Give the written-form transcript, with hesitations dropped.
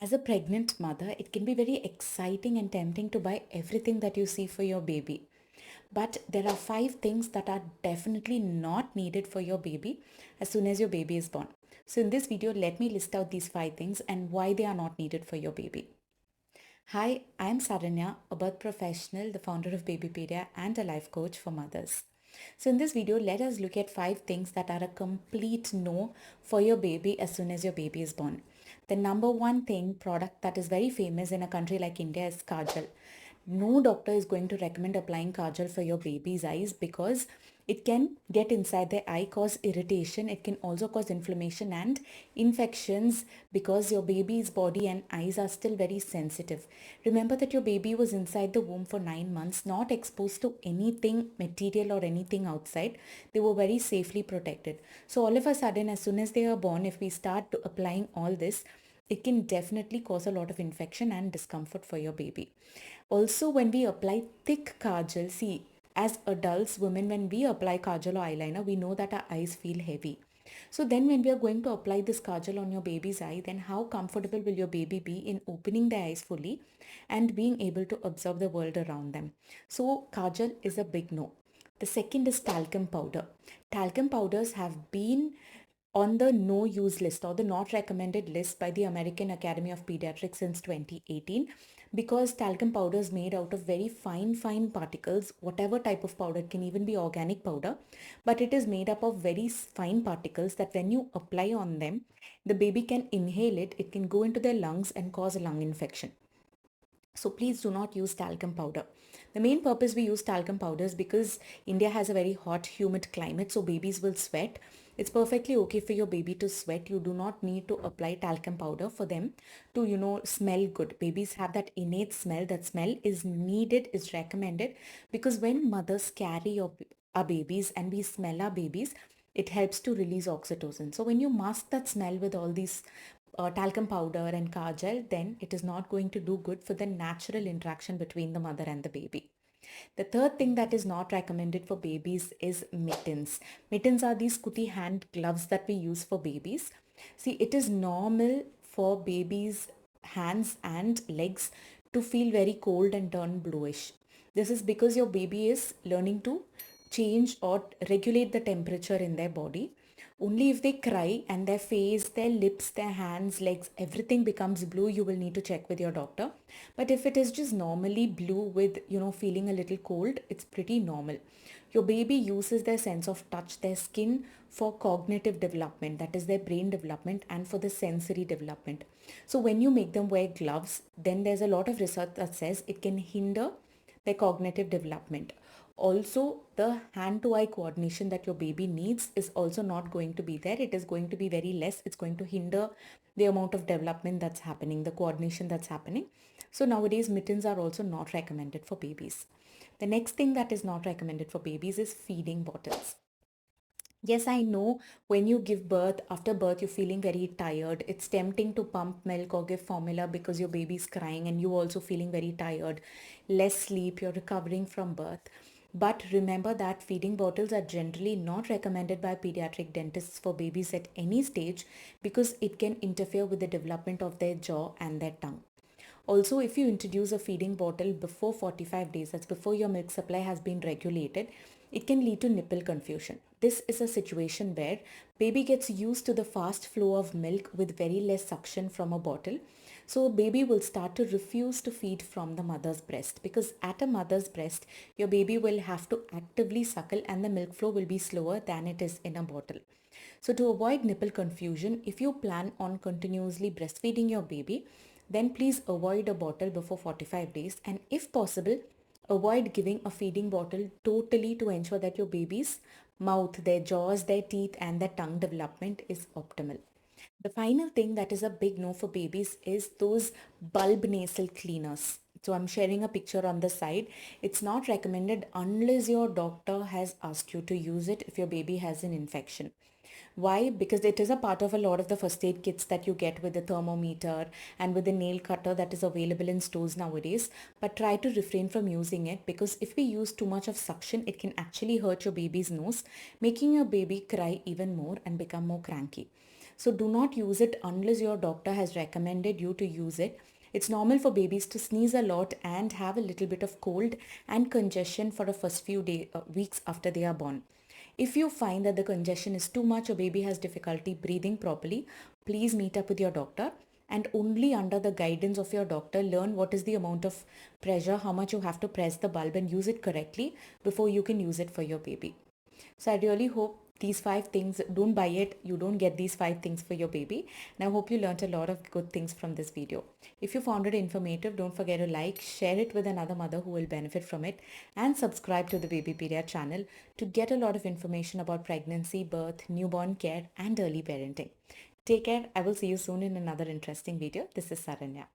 As a pregnant mother, it can be very exciting and tempting to buy everything that you see for your baby. But there are five things that are definitely not needed for your baby as soon as your baby is born. So, in this video, let me list out these five things and why they are not needed for your baby. Hi, I'm Saranya, a birth professional, the founder of Babypedia, and a life coach for mothers. So, in this video, let us look at five things that are a complete no for your baby as soon as your baby is born. The number one thing product that is very famous in a country like India is Kajal. No doctor is going to recommend applying Kajal for your baby's eyes because it can get inside the eye, cause irritation. It can also cause inflammation and infections because your baby's body and eyes are still very sensitive. Remember that your baby was inside the womb for 9 months, not exposed to anything material or anything outside. They were very safely protected. So all of a sudden, as soon as they are born, if we start applying all this, it can definitely cause a lot of infection and discomfort for your baby. Also, when we apply thick kajal, see, as adults, women, when we apply kajal or eyeliner, we know that our eyes feel heavy. So then when we are going to apply this kajal on your baby's eye, then how comfortable will your baby be in opening their eyes fully and being able to observe the world around them? So kajal is a big no. The second is talcum powder. Talcum powders have been on the no use list or the not recommended list by the American Academy of Pediatrics since 2018 because talcum powder is made out of very fine particles. Whatever type of powder, it can even be organic powder, but it is made up of very fine particles that when you apply on them, the baby can inhale it, it can go into their lungs and cause a lung infection. So please do not use talcum powder. The main purpose we use talcum powder is because India has a very hot, humid climate, so babies will sweat. It's perfectly okay for your baby to sweat. You do not need to apply talcum powder for them to, smell good. Babies have that innate smell. That smell is needed, is recommended because when mothers carry our babies and we smell our babies, it helps to release oxytocin. So when you mask that smell with all these talcum powder and kajal, then it is not going to do good for the natural interaction between the mother and the baby. The third thing that is not recommended for babies is mittens. Mittens are these kuti hand gloves that we use for babies. See, it is normal for babies' hands and legs to feel very cold and turn bluish. This is because your baby is learning to change or regulate the temperature in their body. Only if they cry and their face, their lips, their hands, legs, everything becomes blue, you will need to check with your doctor. But if it is just normally blue with, feeling a little cold, it's pretty normal. Your baby uses their sense of touch, their skin for cognitive development, that is their brain development, and for the sensory development. So when you make them wear gloves, then there's a lot of research that says it can hinder their cognitive development. Also, the hand to eye coordination that your baby needs is also not going to be there. It is going to be very less. It's going to hinder the amount of development that's happening, the coordination that's happening. So nowadays, mittens are also not recommended for babies. The next thing that is not recommended for babies is feeding bottles. Yes, I know when you give birth, after birth, you're feeling very tired. It's tempting to pump milk or give formula because your baby's crying and you also feeling very tired, less sleep, you're recovering from birth. But remember that feeding bottles are generally not recommended by pediatric dentists for babies at any stage because it can interfere with the development of their jaw and their tongue. Also, if you introduce a feeding bottle before 45 days, that's before your milk supply has been regulated, it can lead to nipple confusion. This is a situation where baby gets used to the fast flow of milk with very less suction from a bottle. So baby will start to refuse to feed from the mother's breast because at a mother's breast, your baby will have to actively suckle and the milk flow will be slower than it is in a bottle. So to avoid nipple confusion, if you plan on continuously breastfeeding your baby, then please avoid a bottle before 45 days and if possible, avoid giving a feeding bottle totally to ensure that your baby's mouth, their jaws, their teeth and their tongue development is optimal. The final thing that is a big no for babies is those bulb nasal cleaners. So I'm sharing a picture on the side. It's not recommended unless your doctor has asked you to use it if your baby has an infection. Why? Because it is a part of a lot of the first aid kits that you get with the thermometer and with the nail cutter that is available in stores nowadays. But try to refrain from using it because if we use too much of suction, it can actually hurt your baby's nose, making your baby cry even more and become more cranky. So do not use it unless your doctor has recommended you to use it. It's normal for babies to sneeze a lot and have a little bit of cold and congestion for the first few weeks after they are born. If you find that the congestion is too much or baby has difficulty breathing properly, please meet up with your doctor, and only under the guidance of your doctor learn what is the amount of pressure, how much you have to press the bulb and use it correctly before you can use it for your baby. So I really hope these 5 things, don't buy it, you don't get these 5 things for your baby. And I hope you learned a lot of good things from this video. If you found it informative, don't forget to like, share it with another mother who will benefit from it, and subscribe to the Babypedia channel to get a lot of information about pregnancy, birth, newborn care, and early parenting. Take care. I will see you soon in another interesting video. This is Saranya.